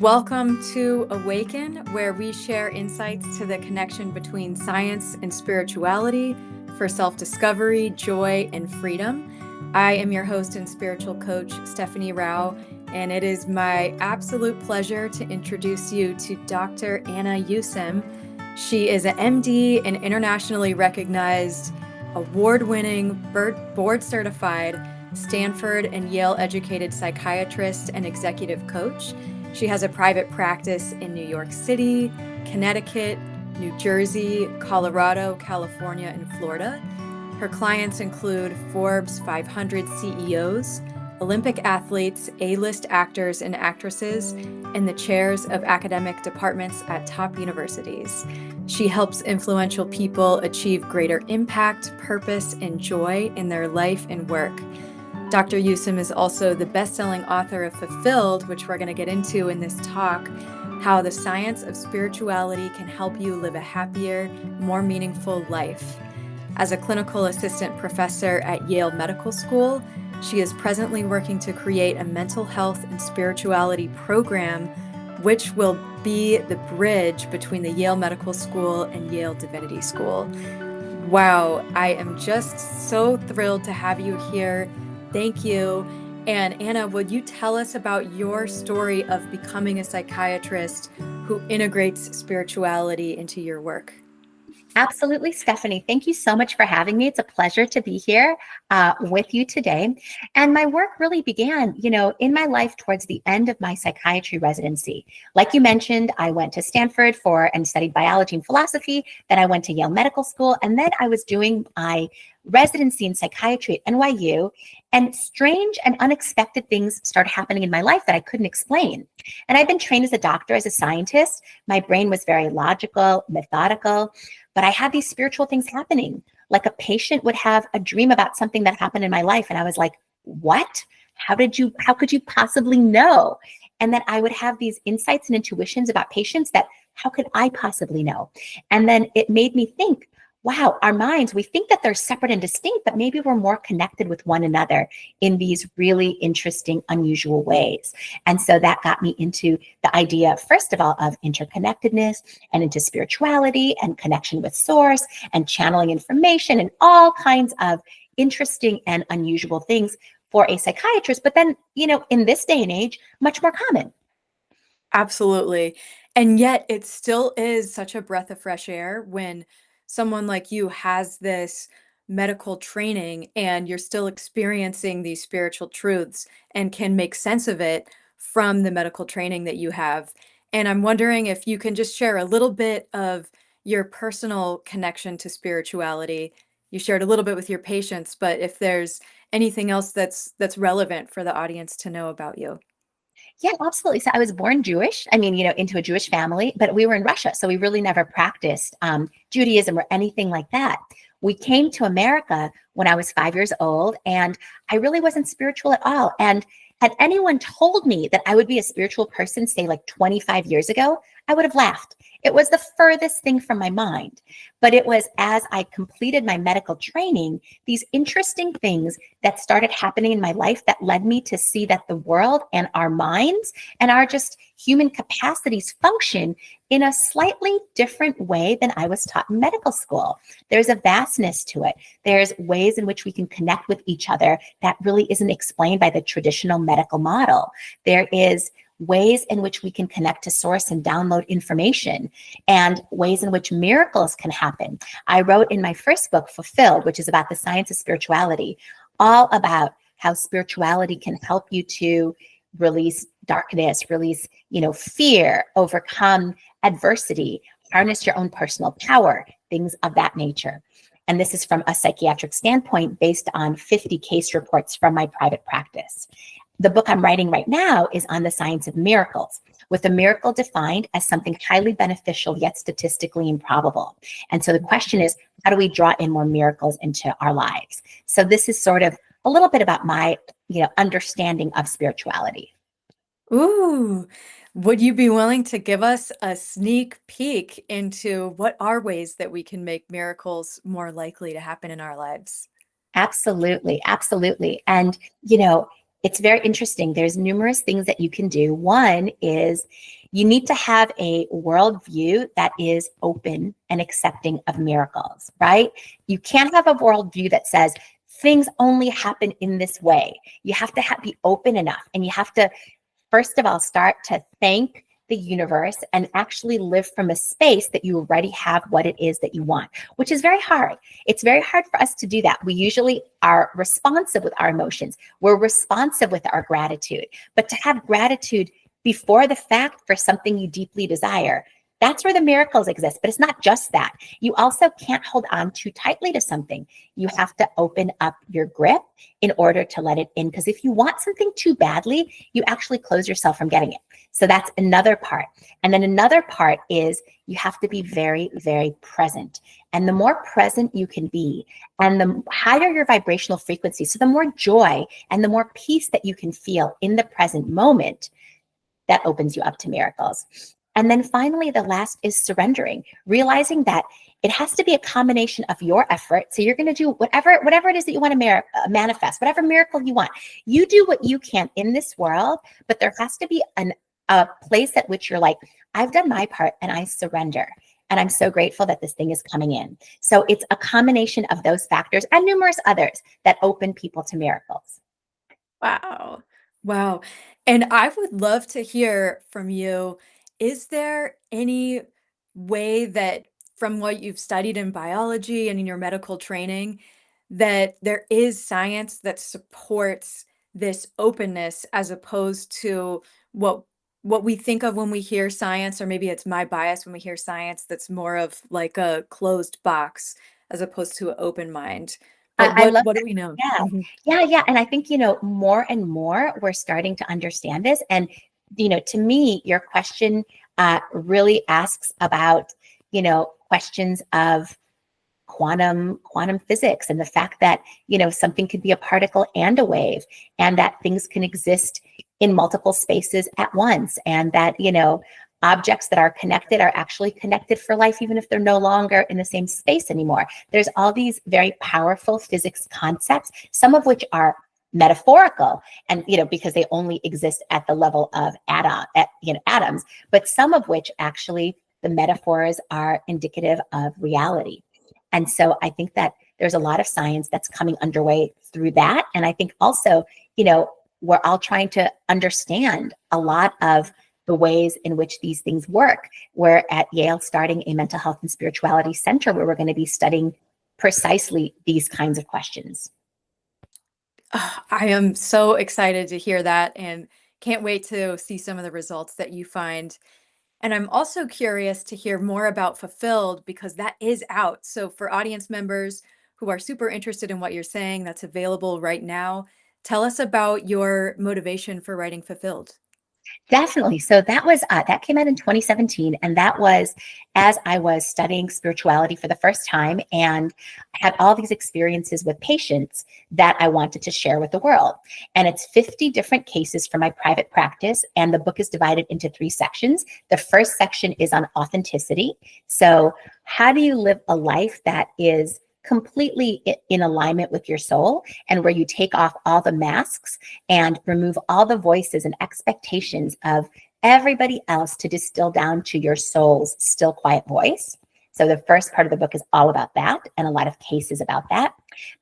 Welcome to Awaken, where we share insights to the connection between science and spirituality for self-discovery, joy, and freedom. I am your host and spiritual coach, Stephanie Rouch, and it is my absolute pleasure to introduce you to Dr. Anna Yusim. She is an MD, an internationally recognized, award-winning, board-certified, Stanford and Yale educated psychiatrist and executive coach. She has a private practice in New York City, Connecticut, New Jersey, Colorado, California, and Florida. Her clients include Forbes 500 CEOs, Olympic athletes, A-list actors and actresses, and the chairs of academic departments at top universities. She helps influential people achieve greater impact, purpose, and joy in their life and work. Dr. Yusim is also the best-selling author of Fulfilled, which we're going to get into in this talk, how the science of spirituality can help you live a happier, more meaningful life. As a clinical assistant professor at Yale Medical School, she is presently working to create a mental health and spirituality program, which will be the bridge between the Yale Medical School and Yale Divinity School. Wow, I am just so thrilled to have you here. Thank you. And Anna, would you tell us about your story of becoming a psychiatrist who integrates spirituality into your work? Absolutely, Stephanie. Thank you so much for having me. It's a pleasure to be here with you today. And my work really began, in my life towards the end of my psychiatry residency. Like you mentioned, I went to Stanford and studied biology and philosophy. Then I went to Yale Medical School. And then I was doing my residency in psychiatry at NYU. And strange and unexpected things started happening in my life that I couldn't explain. And I've been trained as a doctor, as a scientist. My brain was very logical, methodical. But I had these spiritual things happening. Like a patient would have a dream about something that happened in my life. And I was like, what? How could you possibly know? And then I would have these insights and intuitions about patients that how could I possibly know? And then it made me think, wow, our minds, we think that they're separate and distinct, but maybe we're more connected with one another in these really interesting, unusual ways. And so that got me into the idea, first of all, of interconnectedness and into spirituality and connection with source and channeling information and all kinds of interesting and unusual things for a psychiatrist. But then, in this day and age, much more common. Absolutely. And yet it still is such a breath of fresh air when someone like you has this medical training and you're still experiencing these spiritual truths and can make sense of it from the medical training that you have. And I'm wondering if you can just share a little bit of your personal connection to spirituality. You shared a little bit with your patients, but if there's anything else that's relevant for the audience to know about you. Yeah, absolutely. So I was born Jewish. I mean, into a Jewish family, but we were in Russia. So we really never practiced Judaism or anything like that. We came to America when I was 5 years old, and I really wasn't spiritual at all. And had anyone told me that I would be a spiritual person, say like 25 years ago, I would have laughed. It was the furthest thing from my mind. But it was as I completed my medical training, these interesting things that started happening in my life that led me to see that the world and our minds and our just human capacities function in a slightly different way than I was taught in medical school. There's a vastness to it. There's ways in which we can connect with each other that really isn't explained by the traditional medical model. There is ways in which we can connect to source and download information, and ways in which miracles can happen. I wrote in my first book, Fulfilled, which is about the science of spirituality, all about how spirituality can help you to release darkness, release, fear, overcome adversity, harness your own personal power, things of that nature. And this is from a psychiatric standpoint based on 50 case reports from my private practice. The book I'm writing right now is on the science of miracles, with a miracle defined as something highly beneficial yet statistically improbable. And so the question is, how do we draw in more miracles into our lives? So this is sort of a little bit about my, understanding of spirituality. Ooh, would you be willing to give us a sneak peek into what are ways that we can make miracles more likely to happen in our lives? Absolutely, absolutely. And, It's very interesting. There's numerous things that you can do. One is you need to have a worldview that is open and accepting of miracles, right? You can't have a worldview that says things only happen in this way. You have to be open enough, and you have to, first of all, start to thank the universe and actually live from a space that you already have what it is that you want, which is very hard. It's very hard for us to do that. We usually are responsive with our emotions. We're responsive with our gratitude. But to have gratitude before the fact for something you deeply desire, that's where the miracles exist. But it's not just that. You also can't hold on too tightly to something. You have to open up your grip in order to let it in. Because if you want something too badly, you actually close yourself from getting it. So that's another part. And then another part is you have to be very, very present. And the more present you can be, and the higher your vibrational frequency, so the more joy and the more peace that you can feel in the present moment, that opens you up to miracles. And then finally, the last is surrendering, realizing that it has to be a combination of your effort. So you're going to do whatever it is that you want to manifest, whatever miracle you want. You do what you can in this world, but there has to be a place at which you're like, I've done my part and I surrender. And I'm so grateful that this thing is coming in. So it's a combination of those factors and numerous others that open people to miracles. Wow. Wow. And I would love to hear from you. Is there any way that, from what you've studied in biology and in your medical training, that there is science that supports this openness as opposed to what what we think of when we hear science, or maybe it's my bias when we hear science that's more of like a closed box as opposed to an open mind. But I love what do that. we know? Yeah. Mhm. Yeah. And I think, more and more we're starting to understand this. And, to me, your question really asks about, questions of quantum physics and the fact that, something could be a particle and a wave, and that things can exist in multiple spaces at once, and that, objects that are connected are actually connected for life, even if they're no longer in the same space anymore. There's all these very powerful physics concepts, some of which are metaphorical, and because they only exist at the level of atoms, but some of which actually the metaphors are indicative of reality. And so I think that there's a lot of science that's coming underway through that. And I think also, we're all trying to understand a lot of the ways in which these things work. We're at Yale starting a mental health and spirituality center where we're going to be studying precisely these kinds of questions. I am so excited to hear that and can't wait to see some of the results that you find. And I'm also curious to hear more about Fulfilled because that is out. So, for audience members who are super interested in what you're saying, that's available right now. Tell us about your motivation for writing Fulfilled. Definitely. So that came out in 2017, and that was as I was studying spirituality for the first time and had all these experiences with patients that I wanted to share with the world. And it's 50 different cases from my private practice, and the book is divided into 3 sections. The first section is on authenticity. So, how do you live a life that is completely in alignment with your soul, and where you take off all the masks and remove all the voices and expectations of everybody else to distill down to your soul's still quiet voice. So the first part of the book is all about that, and a lot of cases about that.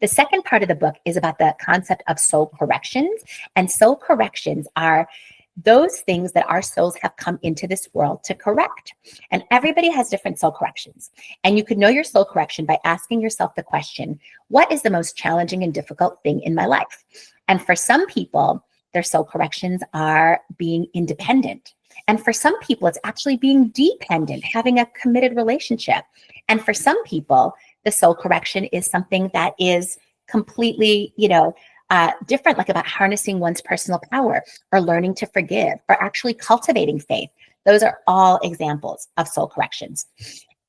The second part of the book is about the concept of soul corrections. And soul corrections are those things that our souls have come into this world to correct. And everybody has different soul corrections. And you could know your soul correction by asking yourself the question, what is the most challenging and difficult thing in my life? And for some people, their soul corrections are being independent. And for some people, it's actually being dependent, having a committed relationship. And for some people, the soul correction is something that is completely, different, like about harnessing one's personal power, or learning to forgive, or actually cultivating faith. Those are all examples of soul corrections.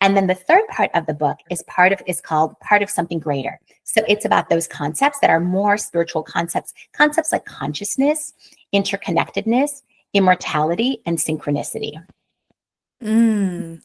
And then the third part of the book is called Part of Something Greater. So it's about those concepts that are more spiritual concepts like consciousness, interconnectedness, immortality, and synchronicity. Mm,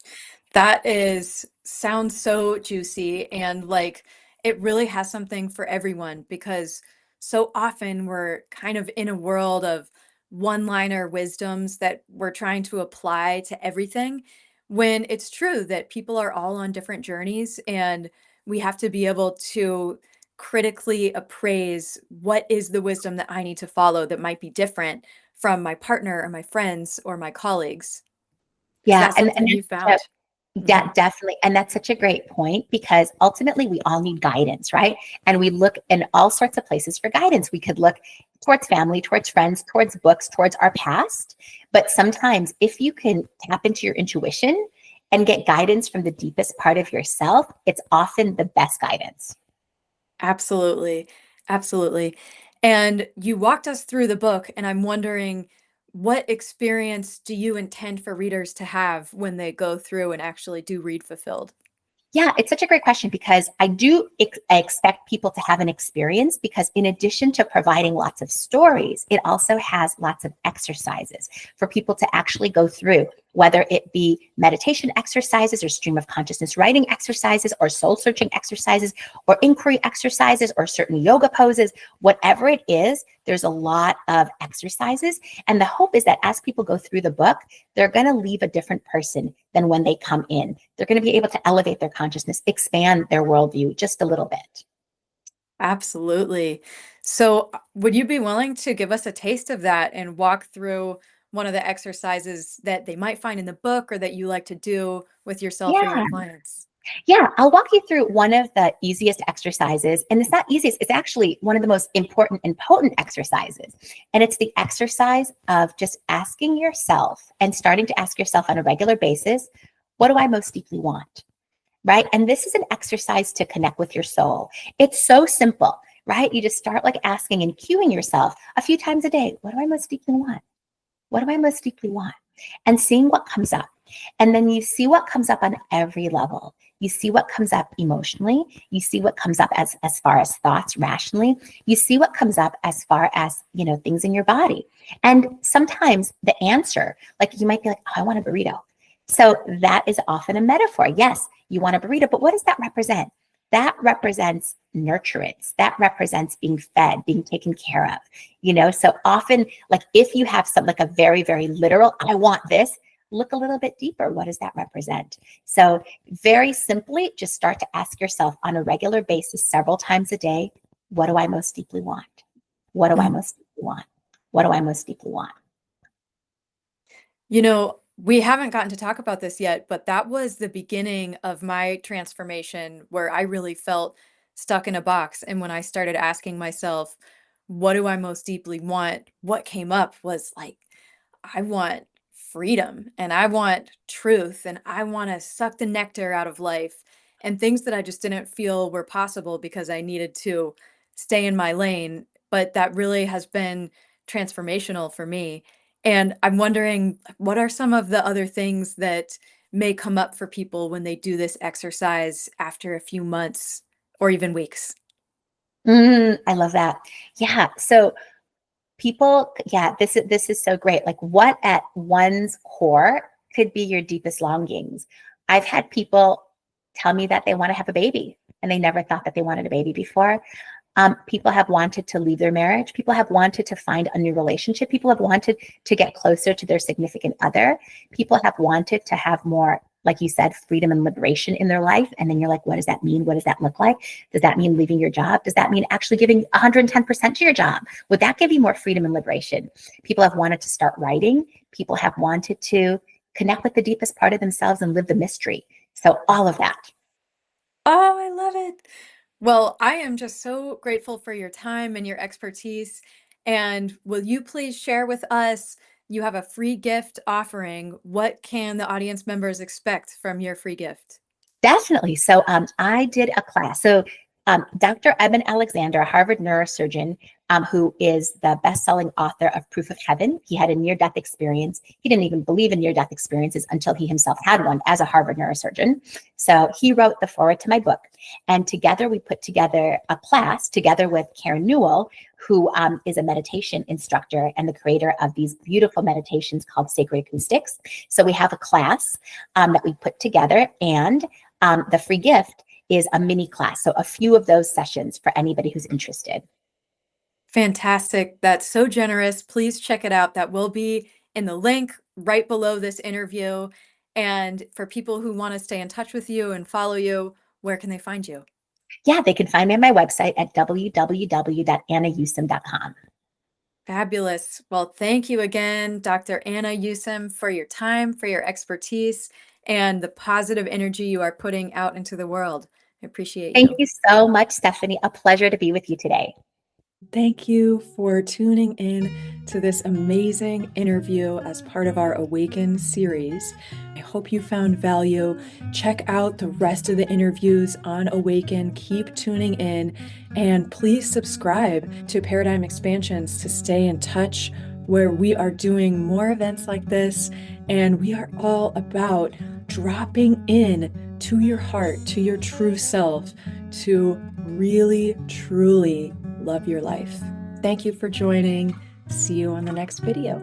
that is sounds so juicy and like it really has something for everyone because so often we're kind of in a world of one-liner wisdoms that we're trying to apply to everything, when it's true that people are all on different journeys, and we have to be able to critically appraise what is the wisdom that I need to follow that might be different from my partner or my friends or my colleagues. Is Yeah, that something you that's found? that Mhm. definitely, and that's such a great point because ultimately we all need guidance, right? And we look in all sorts of places for guidance. We could look towards family, towards friends, towards books, towards our past. But sometimes if you can tap into your intuition and get guidance from the deepest part of yourself, it's often the best guidance. Absolutely. Absolutely. And you walked us through the book, and I'm wondering, what experience do you intend for readers to have when they go through and actually do read Fulfilled? Yeah, it's such a great question because I expect people to have an experience because in addition to providing lots of stories, it also has lots of exercises for people to actually go through, whether it be meditation exercises or stream of consciousness writing exercises or soul searching exercises or inquiry exercises or certain yoga poses, whatever it is, there's a lot of exercises. And the hope is that as people go through the book, they're going to leave a different person than when they come in. They're going to be able to elevate their consciousness, expand their worldview just a little bit. Absolutely. So, would you be willing to give us a taste of that and walk through one of the exercises that they might find in the book or that you like to do with yourself or your Yeah. clients? Yeah, I'll walk you through one of the easiest exercises. And it's not easiest, it's actually one of the most important and potent exercises. And it's the exercise of just asking yourself and starting to ask yourself on a regular basis, what do I most deeply want? Right? And this is an exercise to connect with your soul. It's so simple, right? You just start like asking and cueing yourself a few times a day, what do I most deeply want? What do I most deeply want? And seeing what comes up. And then you see what comes up on every level. You see what comes up emotionally. You see what comes up as far as thoughts rationally. You see what comes up as far as, things in your body. And sometimes the answer, like you might be like, oh, I want a burrito. So that is often a metaphor. Yes, you want a burrito, but what does that represent? That represents nurturance. That represents being fed, being taken care of. So often, like if you have something like a very, very literal, I want this, look a little bit deeper. What does that represent? So very simply, just start to ask yourself on a regular basis, several times a day, what do I most deeply want? What do I most deeply want? What do I most deeply want? We haven't gotten to talk about this yet, but that was the beginning of my transformation where I really felt stuck in a box. And when I started asking myself, what do I most deeply want? What came up was like, I want freedom and I want truth and I want to suck the nectar out of life and things that I just didn't feel were possible because I needed to stay in my lane. But that really has been transformational for me. And I'm wondering, what are some of the other things that may come up for people when they do this exercise after a few months or even weeks? I love that. Yeah. So yeah, this is so great. Like what at one's core could be your deepest longings. I've had people tell me that they want to have a baby and they never thought that they wanted a baby before. People have wanted to leave their marriage. People have wanted to find a new relationship. People have wanted to get closer to their significant other. People have wanted to have more, like you said, freedom and liberation in their life. And then you're like, what does that mean? What does that look like? Does that mean leaving your job? Does that mean actually giving 110% to your job? Would that give you more freedom and liberation? People have wanted to start writing. People have wanted to connect with the deepest part of themselves and live the mystery. So all of that. Oh, I love it. Well, I am just so grateful for your time and your expertise. And will you please share with us? You have a free gift offering. What can the audience members expect from your free gift? Definitely. So I did a class. So Dr. Eben Alexander, a Harvard neurosurgeon, who is the best-selling author of Proof of Heaven. He had a near-death experience. He didn't even believe in near-death experiences until he himself had one as a Harvard neurosurgeon. So he wrote the foreword to my book. And together we put together a class together with Karen Newell, who is a meditation instructor and the creator of these beautiful meditations called Sacred Acoustics. So we have a class that we put together, and the free gift is a mini class. So a few of those sessions for anybody who's interested. Fantastic. That's so generous. Please check it out. That will be in the link right below this interview. And for people who want to stay in touch with you and follow you, where can they find you? Yeah, they can find me on my website at www.annayusim.com. Fabulous. Well, thank you again, Dr. Anna Yusim, for your time, for your expertise, and the positive energy you are putting out into the world. I appreciate Thank you. you so much, Stephanie. A pleasure to be with you today. Thank you for tuning in to this amazing interview as part of our Awaken series. I hope you found value. Check out the rest of the interviews on Awaken. Keep tuning in, and please subscribe to Paradigm Expansions to stay in touch, where we are doing more events like this, and we are all about dropping in to your heart, to your true self, to really, truly love your life. Thank you for joining. See you on the next video.